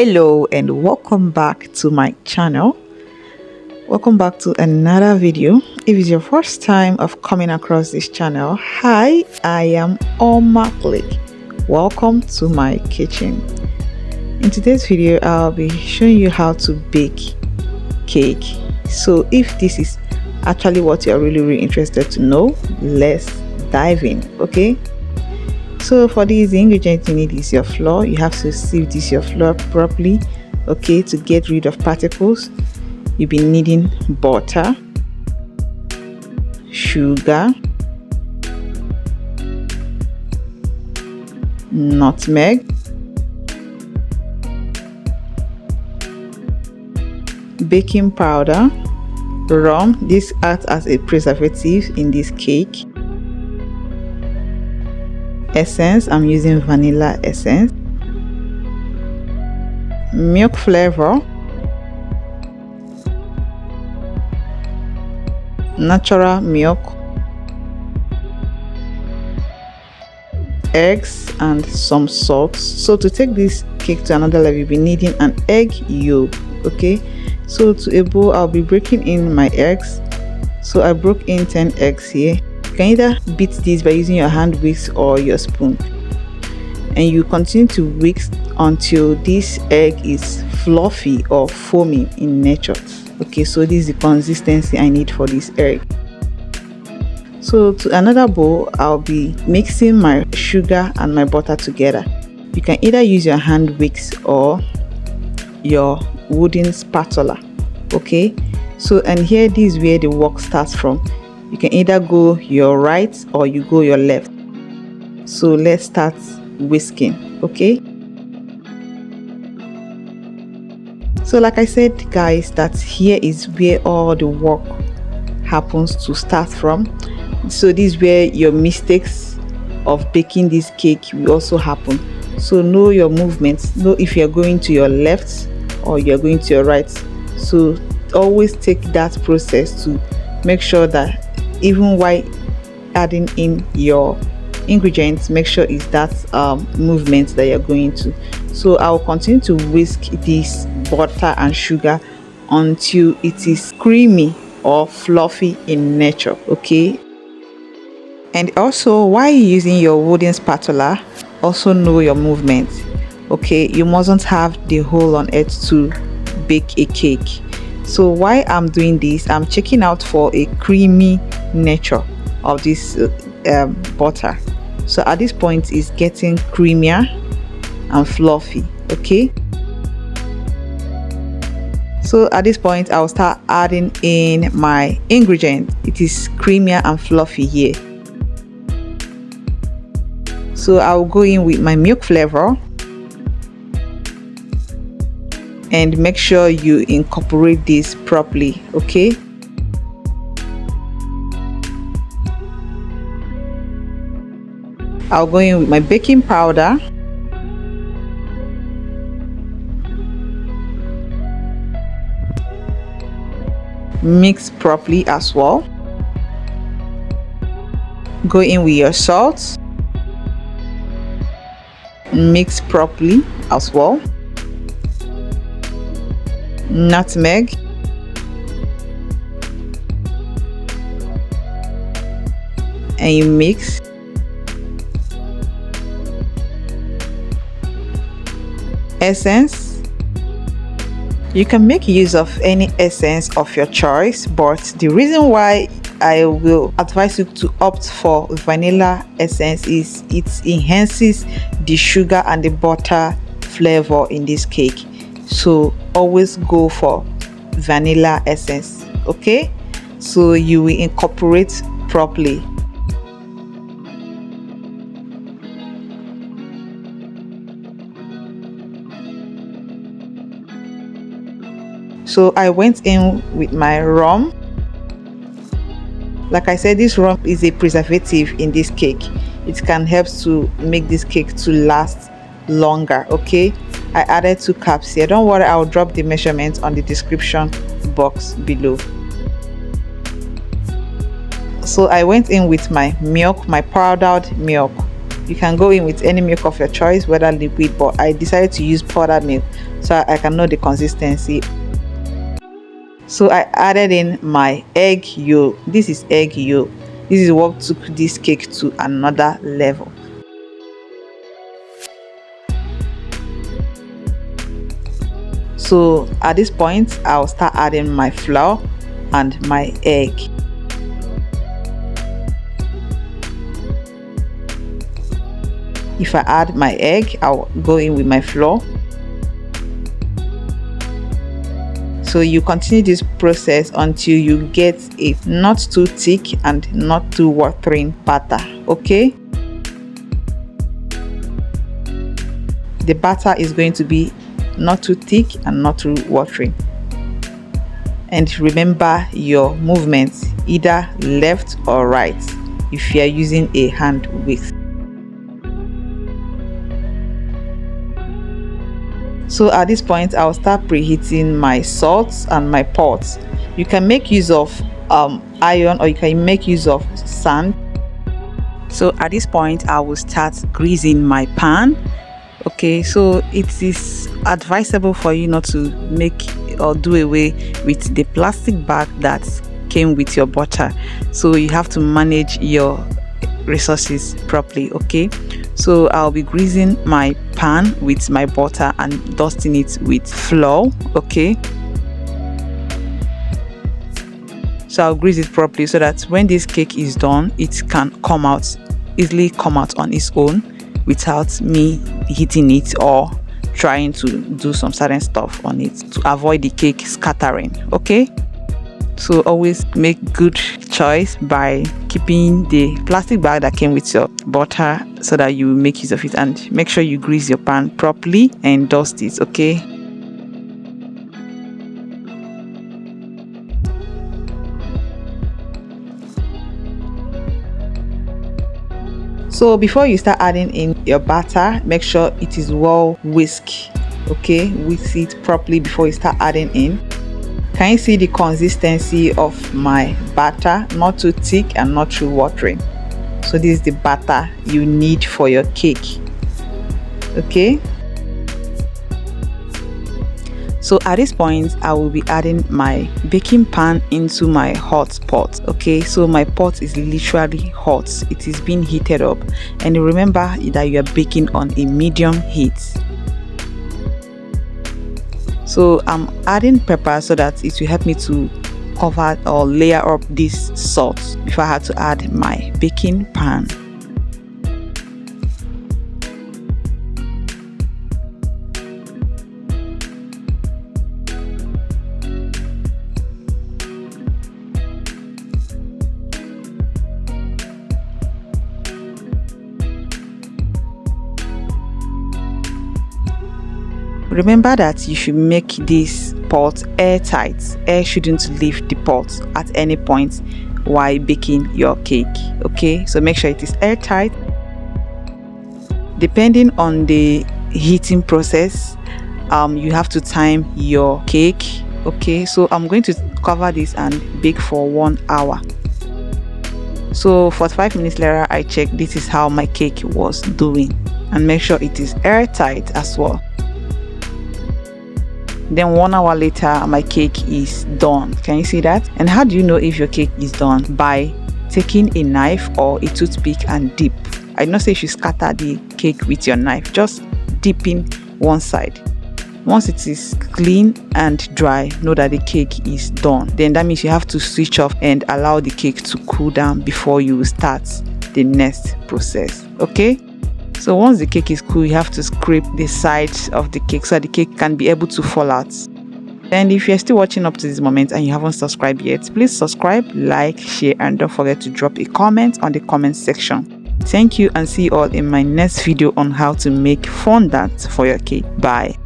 Hello and welcome back to my channel. Welcome back to another video. If it's your first time of coming across this channel, hi, I am Omaklik. Welcome to my kitchen. In today's video, I'll be showing you how to bake cake. So if this is actually what you're really interested to know, let's dive in. Okay, so for these, the ingredients you need is your flour. You have to sieve this your flour properly, okay, to get rid of particles. You'll be needing butter, sugar, nutmeg, baking powder, rum. This acts as a preservative in this cake. Essence, I'm using vanilla essence. Milk flavor, natural milk, eggs, and some salt. So to take this cake to another level, you'll be needing an egg yolk. Okay, so to a bowl, I'll be breaking in my eggs. So I broke in 10 eggs here. You can either beat this by using your hand whisk or your spoon, and you continue to whisk until this egg is fluffy or foamy in nature. Okay, so this is the consistency I need for this egg. So to another bowl, I'll be mixing my sugar and my butter together. You can either use your hand whisk or your wooden spatula. Okay, so and here this is where the work starts from. You can either go your right or you go your left. So let's start whisking. Okay, so like I said, guys, that here is where all the work happens to start from. So this is where your mistakes of baking this cake will also happen. So know your movements, know if you're going to your left or you're going to your right. So always take that process to make sure that even while adding in your ingredients, make sure it's that movement that you're going to. So I'll continue to whisk this butter and sugar until it is creamy or fluffy in nature. Okay, and also while using your wooden spatula, also know your movement. Okay, you mustn't have the hole on it to bake a cake. So while I'm doing this, I'm checking out for a creamy nature of this butter. So at this point, it's getting creamier and fluffy. Okay, so at this point, I'll start adding in my ingredients. It is creamier and fluffy here. So I'll go in with my milk flavor and make sure you incorporate this properly. Okay, I'll go in with my baking powder, mix properly as well. Go in with your salt, mix properly as well. Nutmeg, and you mix. Essence, you can make use of any essence of your choice, but the reason why I will advise you to opt for vanilla essence is it enhances the sugar and the butter flavor in this cake. So always go for vanilla essence. Okay, so you will incorporate properly. So I went in with my rum. Like I said, this rum is a preservative in this cake. It can help to make this cake to last longer. Okay, I added 2 cups here. Don't worry, I'll drop the measurements on the description box below. So I went in with my milk, my powdered milk. You can go in with any milk of your choice, whether liquid, but I decided to use powdered milk so I can know the consistency. So I added in my egg yolk. This is egg yolk. This is what took this cake to another level. So at this point, I'll start adding my flour and my egg. If I add my egg, I'll go in with my flour. So you continue this process until you get a not too thick and not too watering batter, okay? The batter is going to be not too thick and not too watery. And remember your movements, either left or right, if you are using a hand whisk. So at this point, I'll start preheating my salt and my pot. You can make use of iron, or you can make use of sand. So at this point, I will start greasing my pan. Okay, so it is advisable for you not to make or do away with the plastic bag that came with your butter. So you have to manage your resources properly, okay? So I'll be greasing my pan with my butter and dusting it with flour, okay? So I'll grease it properly so that when this cake is done, it can easily come out on its own without me hitting it or trying to do some certain stuff on it to avoid the cake scattering, okay? So always make good choice by keeping the plastic bag that came with your butter so that you make use of it, and make sure you grease your pan properly and dust it, okay? So before you start adding in your batter, make sure it is well whisked, okay? Whisk it properly before you start adding in. Can you see the consistency of my batter? Not too thick and not too watery. So this is the batter you need for your cake, okay? So at this point, I will be adding my baking pan into my hot pot, okay? So my pot is literally hot. It is being heated up, and remember that you are baking on a medium heat. So I'm adding pepper so that it will help me to cover or layer up this salt before I had to add my baking pan. Remember that you should make this pot airtight. Air shouldn't leave the pot at any point while baking your cake, okay? So make sure it is airtight. Depending on the heating process, you have to time your cake, okay? So I'm going to cover this and bake for 1 hour. So 45 minutes later, I checked. This is how my cake was doing, and make sure it is airtight as well. Then 1 hour later, my cake is done. Can you see that? And how do you know if your cake is done? By taking a knife or a toothpick and dip. I don't say you should scatter the cake with your knife, just dipping one side. Once it is clean and dry, know that the cake is done. Then that means you have to switch off and allow the cake to cool down before you start the next process, okay? So once the cake is cool, you have to scrape the sides of the cake so that the cake can be able to fall out. And if you're still watching up to this moment and you haven't subscribed yet, please subscribe, like, share, and don't forget to drop a comment on the comment section. Thank you, and see you all in my next video on how to make fondant for your cake. Bye.